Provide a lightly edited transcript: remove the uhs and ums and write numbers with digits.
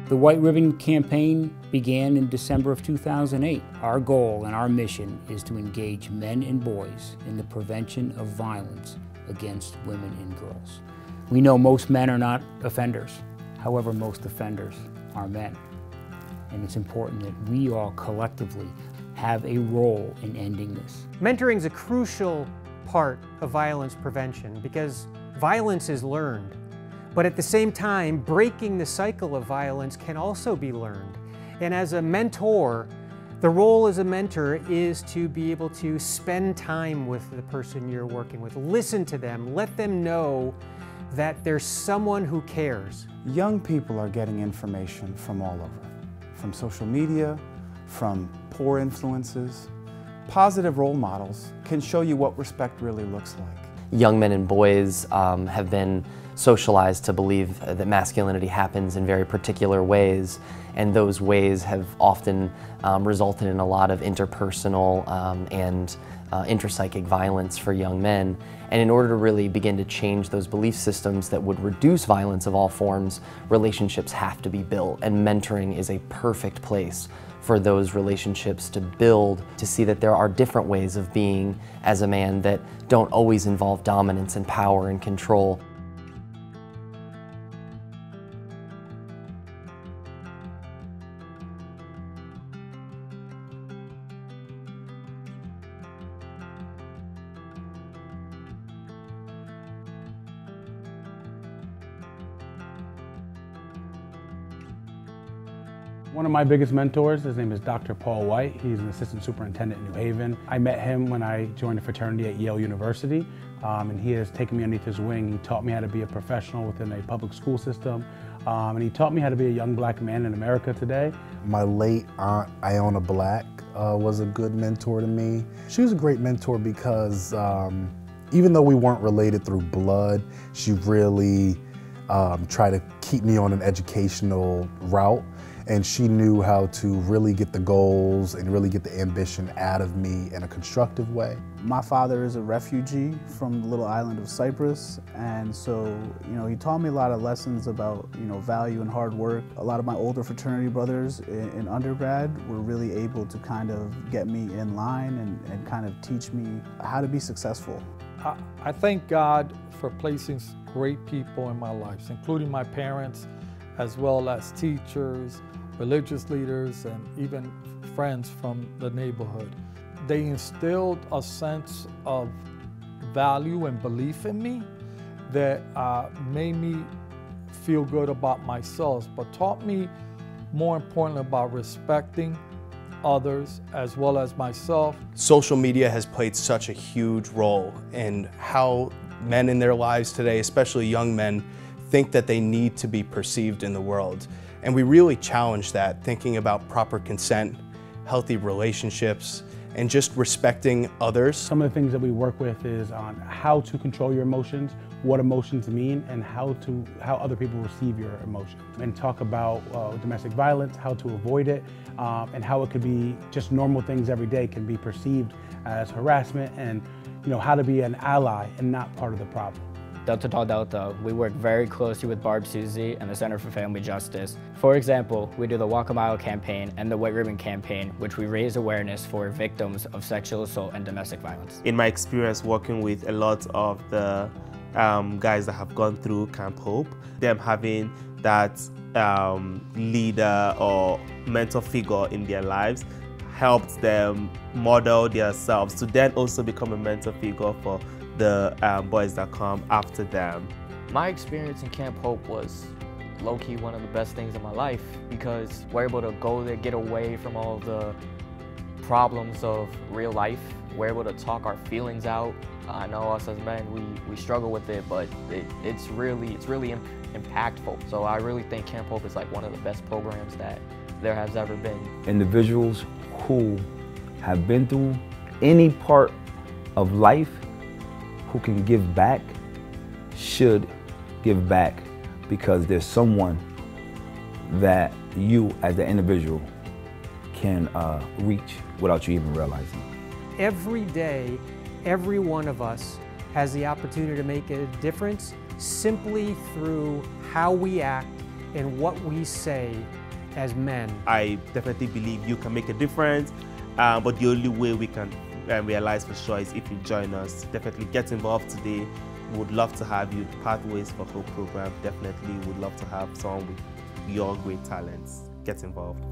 The White Ribbon Campaign began in December of 2008. Our goal and our mission is to engage men and boys in the prevention of violence against women and girls. We know most men are not offenders. However, most offenders are men. And it's important that we all collectively have a role in ending this. Mentoring is a crucial part of violence prevention because violence is learned. But at the same time, breaking the cycle of violence can also be learned. And as a mentor, the role as a mentor is to be able to spend time with the person you're working with, listen to them, let them know that there's someone who cares. Young people are getting information from all over, from social media, from poor influences. Positive role models can show you what respect really looks like. Young men and boys have been socialized to believe that masculinity happens in very particular ways, and those ways have often resulted in a lot of interpersonal and intrapsychic violence for young men. And in order to really begin to change those belief systems that would reduce violence of all forms, relationships have to be built, and mentoring is a perfect place for those relationships to build, to see that there are different ways of being as a man that don't always involve dominance and power and control. One of my biggest mentors, his name is Dr. Paul White. He's an assistant superintendent in New Haven. I met him when I joined a fraternity at Yale University, and he has taken me underneath his wing. He taught me how to be a professional within a public school system, and he taught me how to be a young black man in America today. My late aunt, Iona Black, was a good mentor to me. She was a great mentor because even though we weren't related through blood, she really tried to keep me on an educational route. And she knew how to really get the goals and really get the ambition out of me in a constructive way. My father is a refugee from the little island of Cyprus, and so, he taught me a lot of lessons about, value and hard work. A lot of my older fraternity brothers in undergrad were really able to kind of get me in line and kind of teach me how to be successful. I thank God for placing great people in my life, including my parents, as well as teachers, religious leaders, and even friends from the neighborhood. They instilled a sense of value and belief in me that made me feel good about myself, but taught me, more importantly, about respecting others as well as myself. Social media has played such a huge role in how men in their lives today, especially young men, think that they need to be perceived in the world. And we really challenge that, thinking about proper consent, healthy relationships, and just respecting others. Some of the things that we work with is on how to control your emotions, what emotions mean, and how other people receive your emotions. And talk about domestic violence, how to avoid it, and how it could be just normal things every day can be perceived as harassment, and how to be an ally and not part of the problem. Delta Tau Delta, we work very closely with Barb Susie and the Center for Family Justice. For example, we do the Walk a Mile campaign and the White Ribbon campaign, which we raise awareness for victims of sexual assault and domestic violence. In my experience working with a lot of the guys that have gone through Camp Hope, them having that leader or mentor figure in their lives helped them model themselves to then also become a mentor figure for the boys that come after them. My experience in Camp Hope was low-key one of the best things in my life because we're able to go there, get away from all the problems of real life. We're able to talk our feelings out. I know us as men, we struggle with it, but it's really impactful. So I really think Camp Hope is like one of the best programs that there has ever been. Individuals who have been through any part of life who can give back should give back, because there's someone that you as an individual can reach without you even realizing. Every day, every one of us has the opportunity to make a difference simply through how we act in what we say as men. I definitely believe you can make a difference, but the only way we can realize for sure is if you join us. Definitely get involved today. We would love to have you. Pathways for Hope program definitely would love to have someone with your great talents. Get involved.